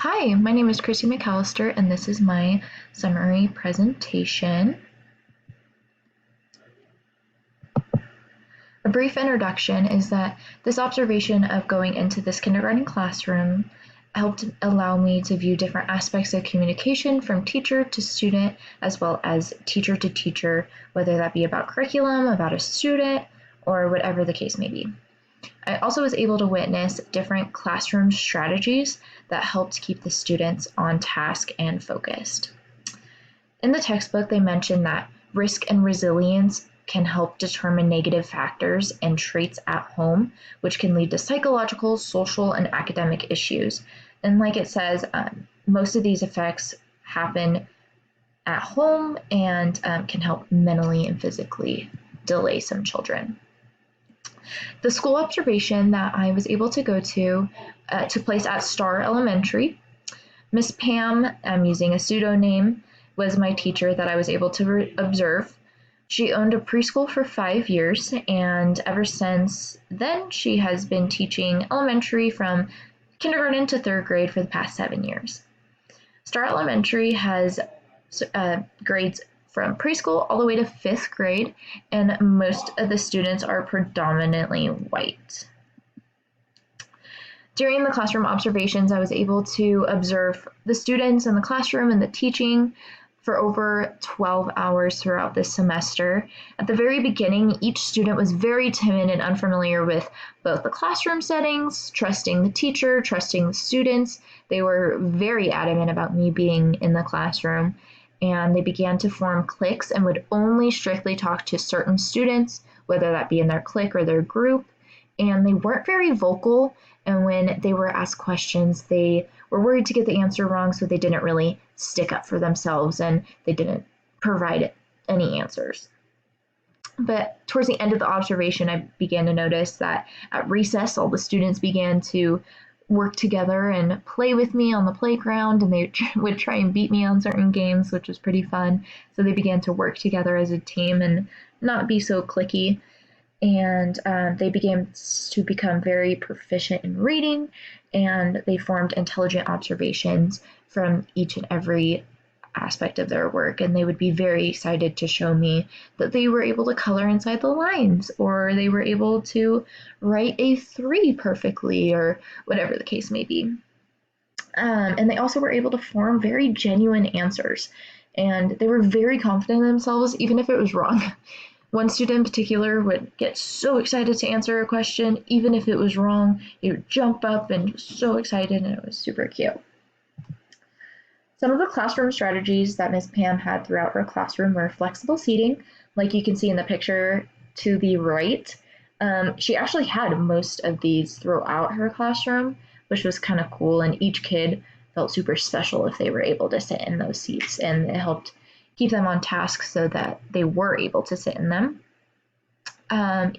Hi, my name is Chrissy McAllister, and this is my summary presentation. A brief introduction is that this observation of going into this kindergarten classroom helped allow me to view different aspects of communication from teacher to student, as well as teacher to teacher, whether that be about curriculum, about a student, or whatever the case may be. I also was able to witness different classroom strategies that helped keep the students on task and focused. In the textbook, they mentioned that risk and resilience can help determine negative factors and traits at home, which can lead to psychological, social, and academic issues. And like it says, most of these effects happen at home and can help mentally and physically delay some children. The school observation that I was able to go to took place at Star Elementary. Miss Pam, I'm using a pseudonym, was my teacher that I was able to observe. She owned a preschool for 5 years, and ever since then, she has been teaching elementary from kindergarten to third grade for the past 7 years. Star Elementary has grades from preschool all the way to fifth grade, and most of the students are predominantly white. During the classroom observations, I was able to observe the students in the classroom and the teaching for over 12 hours throughout this semester. At the very beginning, each student was very timid and unfamiliar with both the classroom settings, trusting the teacher, trusting the students. They were very adamant about me being in the classroom, and they began to form cliques and would only strictly talk to certain students, whether that be in their clique or their group. And they weren't very vocal, and when they were asked questions, they were worried to get the answer wrong, so they didn't really stick up for themselves and they didn't provide any answers. But towards the end of the observation, I began to notice that at recess, all the students began to work together and play with me on the playground, and they would try and beat me on certain games, which was pretty fun. So they began to work together as a team and not be so cliquey. And they began to become very proficient in reading, and they formed intelligent observations from each and every aspect of their work, and they would be very excited to show me that they were able to color inside the lines, or they were able to write a 3 perfectly, or whatever the case may be. And they also were able to form very genuine answers, and they were very confident in themselves, even if it was wrong. One student in particular would get so excited to answer a question, even if it was wrong. He would jump up and was so excited, and it was super cute. Some of the classroom strategies that Ms. Pam had throughout her classroom were flexible seating, like you can see in the picture to the right. She actually had most of these throughout her classroom, which was kind of cool, and each kid felt super special if they were able to sit in those seats, and it helped keep them on task so that they were able to sit in them.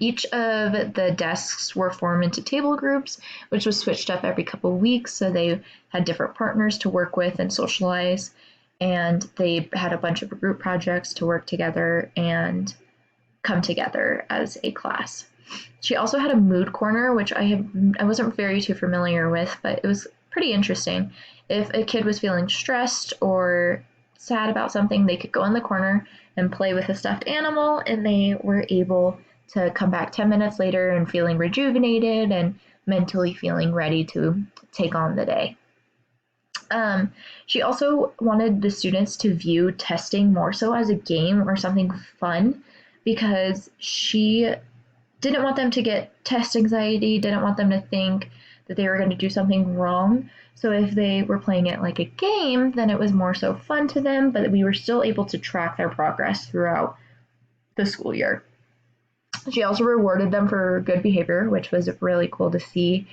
Each of the desks were formed into table groups, which was switched up every couple of weeks, so they had different partners to work with and socialize, and they had a bunch of group projects to work together and come together as a class. She also had a mood corner, which I wasn't very too familiar with, but it was pretty interesting. If a kid was feeling stressed or sad about something, they could go in the corner and play with a stuffed animal, and they were able to come back 10 minutes later and feeling rejuvenated and mentally feeling ready to take on the day. She also wanted the students to view testing more so as a game or something fun, because she didn't want them to get test anxiety, didn't want them to think that they were going to do something wrong. So if they were playing it like a game, then it was more so fun to them, but we were still able to track their progress throughout the school year. She also rewarded them for good behavior, which was really cool to see.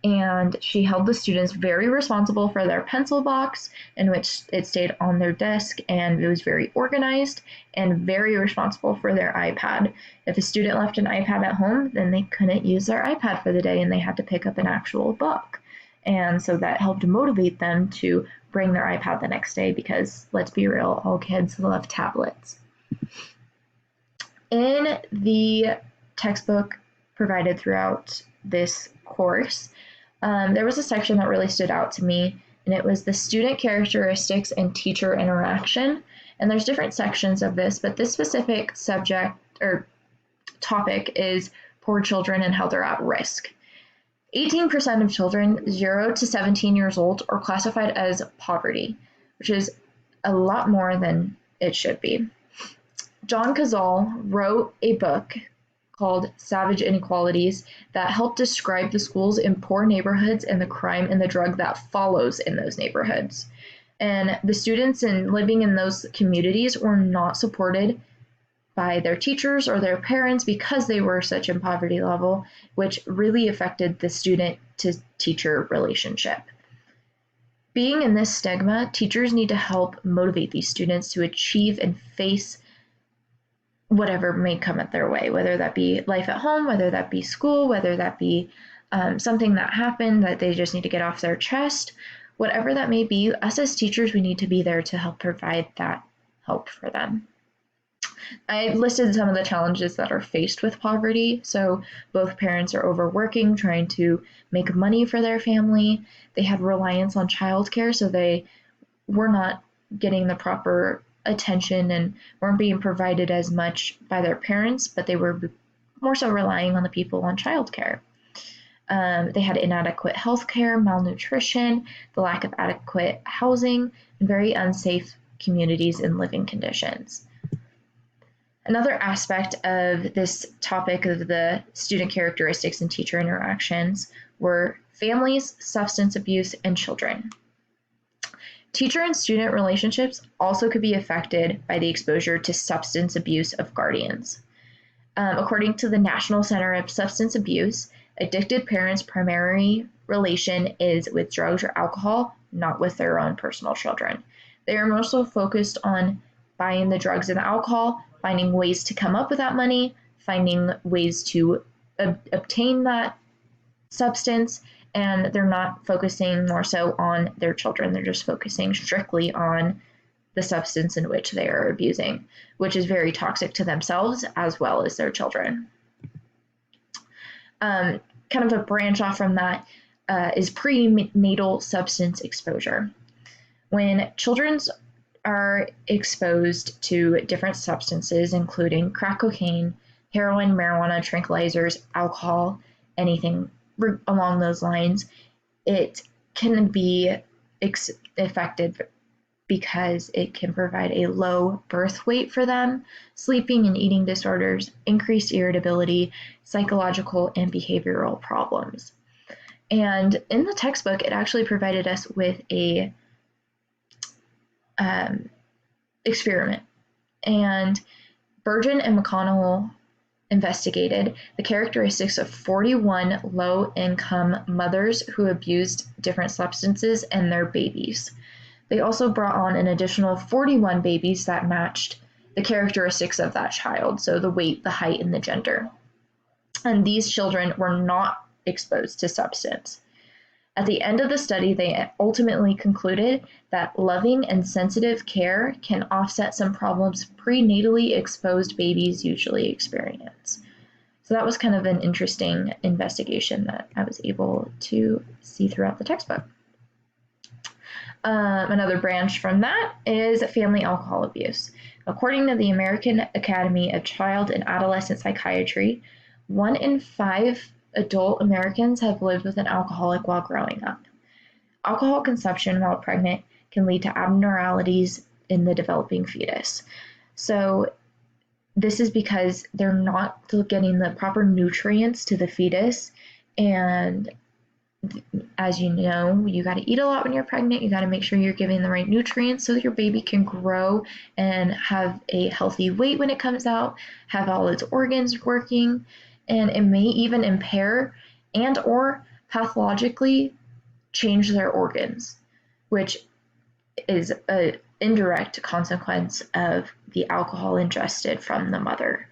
And she held the students very responsible for their pencil box, in which it stayed on their desk, and it was very organized, and very responsible for their iPad. If a student left an iPad at home, then they couldn't use their iPad for the day, and they had to pick up an actual book. And so that helped motivate them to bring their iPad the next day, because let's be real, all kids love tablets. In the textbook provided throughout this course, there was a section that really stood out to me, and it was the student characteristics and teacher interaction. And there's different sections of this, but this specific subject or topic is poor children and how they're at risk. 18% of children 0 to 17 years old are classified as poverty, which is a lot more than it should be. John Cazale wrote a book called Savage Inequalities that helped describe the schools in poor neighborhoods and the crime and the drug that follows in those neighborhoods. And the students living in those communities were not supported by their teachers or their parents because they were such in poverty level, which really affected the student to teacher relationship. Being in this stigma, teachers need to help motivate these students to achieve and face whatever may come at their way, whether that be life at home, whether that be school, whether that be something that happened that they just need to get off their chest, whatever that may be. Us as teachers, we need to be there to help provide that help for them. I listed some of the challenges that are faced with poverty. So both parents are overworking, trying to make money for their family. They had reliance on childcare, so they were not getting the proper attention and weren't being provided as much by their parents, but they were more so relying on the people on childcare. They had inadequate health care, malnutrition, the lack of adequate housing, and very unsafe communities and living conditions. Another aspect of this topic of the student characteristics and teacher interactions were families, substance abuse, and children. Teacher and student relationships also could be affected by the exposure to substance abuse of guardians. According to the National Center of Substance Abuse, addicted parents' primary relation is with drugs or alcohol, not with their own personal children. They are more so focused on buying the drugs and the alcohol, finding ways to come up with that money, finding ways to obtain that substance, and they're not focusing more so on their children. They're just focusing strictly on the substance in which they are abusing, which is very toxic to themselves as well as their children. Kind of a branch off from that is prenatal substance exposure. When children are exposed to different substances, including crack cocaine, heroin, marijuana, tranquilizers, alcohol, anything along those lines, it can be effective because it can provide a low birth weight for them, sleeping and eating disorders, increased irritability, psychological and behavioral problems. And in the textbook, it actually provided us with a experiment. And Burgeon and McConnell investigated the characteristics of 41 low-income mothers who abused different substances and their babies. They also brought on an additional 41 babies that matched the characteristics of that child, so the weight, the height, and the gender. And these children were not exposed to substance. At the end of the study, they ultimately concluded that loving and sensitive care can offset some problems prenatally exposed babies usually experience. So that was kind of an interesting investigation that I was able to see throughout the textbook. Another branch from that is family alcohol abuse. According to the American Academy of Child and Adolescent Psychiatry, 1 in 5 adult Americans have lived with an alcoholic while growing up. Alcohol consumption while pregnant can lead to abnormalities in the developing fetus. So this is because they're not getting the proper nutrients to the fetus. And as you know, you got to eat a lot when you're pregnant. You got to make sure you're giving the right nutrients so that your baby can grow and have a healthy weight when it comes out, have all its organs working. And it may even impair and or pathologically change their organs, which is an indirect consequence of the alcohol ingested from the mother.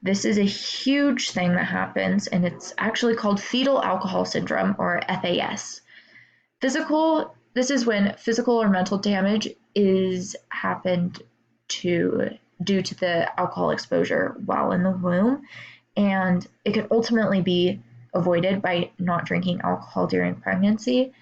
This is a huge thing that happens, and it's actually called fetal alcohol syndrome, or FAS. This is when physical or mental damage is happened due to the alcohol exposure while in the womb. And it can ultimately be avoided by not drinking alcohol during pregnancy.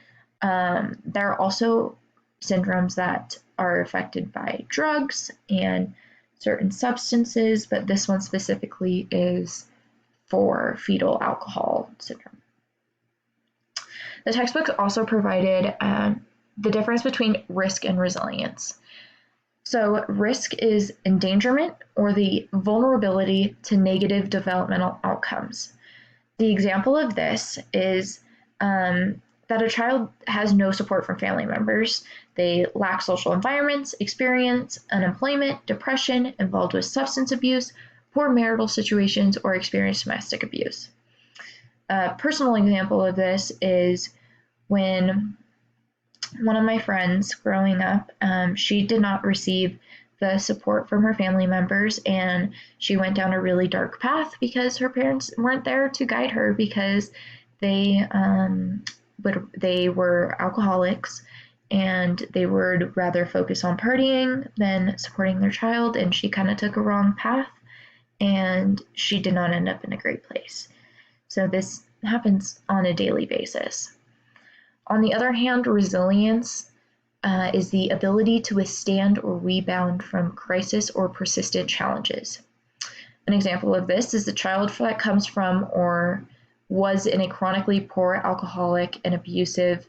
There are also syndromes that are affected by drugs and certain substances, but this one specifically is for fetal alcohol syndrome. The textbook also provided the difference between risk and resilience. So, risk is endangerment or the vulnerability to negative developmental outcomes. The example of this is that a child has no support from family members. They lack social environments, experience unemployment, depression, involved with substance abuse, poor marital situations, or experience domestic abuse. A personal example of this is when one of my friends growing up, she did not receive the support from her family members, and she went down a really dark path because her parents weren't there to guide her because they were alcoholics and they would rather focus on partying than supporting their child, and she kind of took a wrong path and she did not end up in a great place. So this happens on a daily basis. On the other hand, resilience is the ability to withstand or rebound from crisis or persistent challenges. An example of this is the child that comes from or was in a chronically poor, alcoholic, and abusive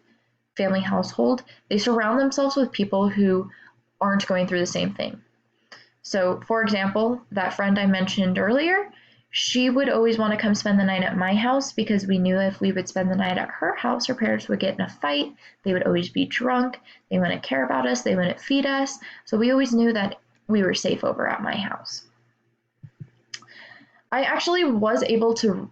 family household. They surround themselves with people who aren't going through the same thing. So, for example, that friend I mentioned earlier, she would always want to come spend the night at my house because we knew if we would spend the night at her house, her parents would get in a fight. They would always be drunk. They wouldn't care about us. They wouldn't feed us. So we always knew that we were safe over at my house. I actually was able to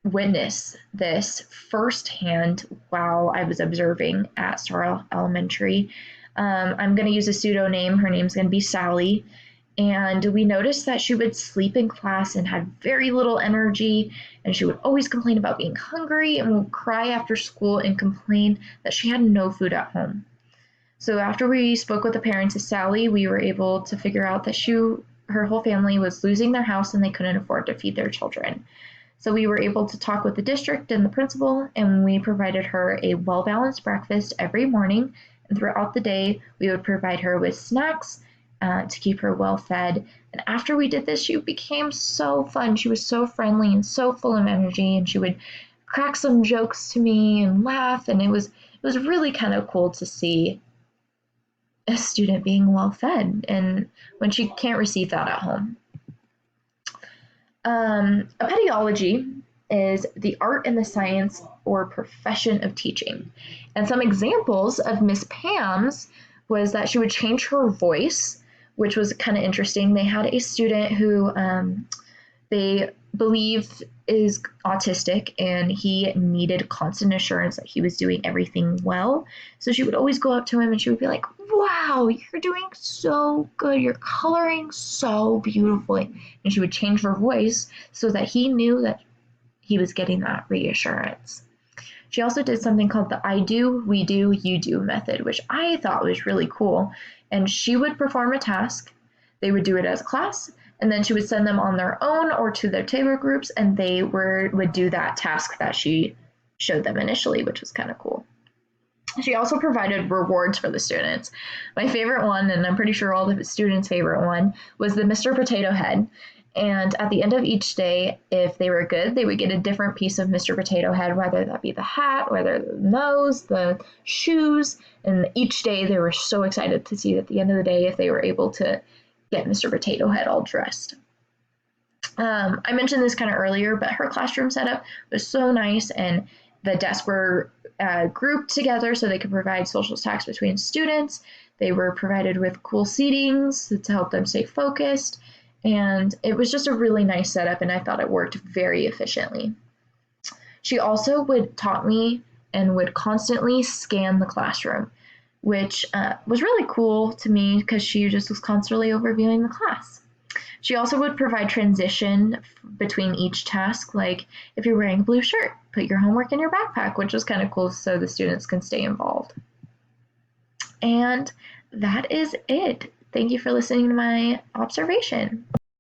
witness this firsthand while I was observing at Star Elementary. I'm going to use a pseudo name. Her name's going to be Sally. And we noticed that she would sleep in class and had very little energy, and she would always complain about being hungry and would cry after school and complain that she had no food at home. So after we spoke with the parents of Sally, we were able to figure out that her whole family was losing their house and they couldn't afford to feed their children. So we were able to talk with the district and the principal, and we provided her a well-balanced breakfast every morning. And throughout the day, we would provide her with snacks to keep her well fed. And after we did this, she became so fun. She was so friendly and so full of energy, and she would crack some jokes to me and laugh. And it was really kind of cool to see a student being well fed, and when she can't receive that at home. A pedagogy is the art and the science or profession of teaching. And some examples of Miss Pam's was that she would change her voice, which was kind of interesting. They had a student who they believe is autistic, and he needed constant assurance that he was doing everything well. So she would always go up to him and she would be like, "Wow, you're doing so good. You're coloring so beautifully." And she would change her voice so that he knew that he was getting that reassurance. She also did something called the I do, we do, you do method, which I thought was really cool. And she would perform a task, they would do it as a class, and then she would send them on their own or to their table groups, and they would do that task that she showed them initially, which was kind of cool. She also provided rewards for the students. My favorite one, and I'm pretty sure all the students' favorite one, was the Mr. Potato Head. And at the end of each day, if they were good, they would get a different piece of Mr. Potato Head, whether that be the hat, whether the nose, the shoes. And each day they were so excited to see at the end of the day if they were able to get Mr. Potato Head all dressed. I mentioned this kind of earlier, but her classroom setup was so nice, and the desks were grouped together so they could provide social stacks between students. They were provided with cool seatings to help them stay focused. And it was just a really nice setup, and I thought it worked very efficiently. She also taught me and would constantly scan the classroom, which was really cool to me because she just was constantly overviewing the class. She also would provide transition between each task, like if you're wearing a blue shirt, put your homework in your backpack, which was kind of cool so the students can stay involved. And that is it. Thank you for listening to my observation.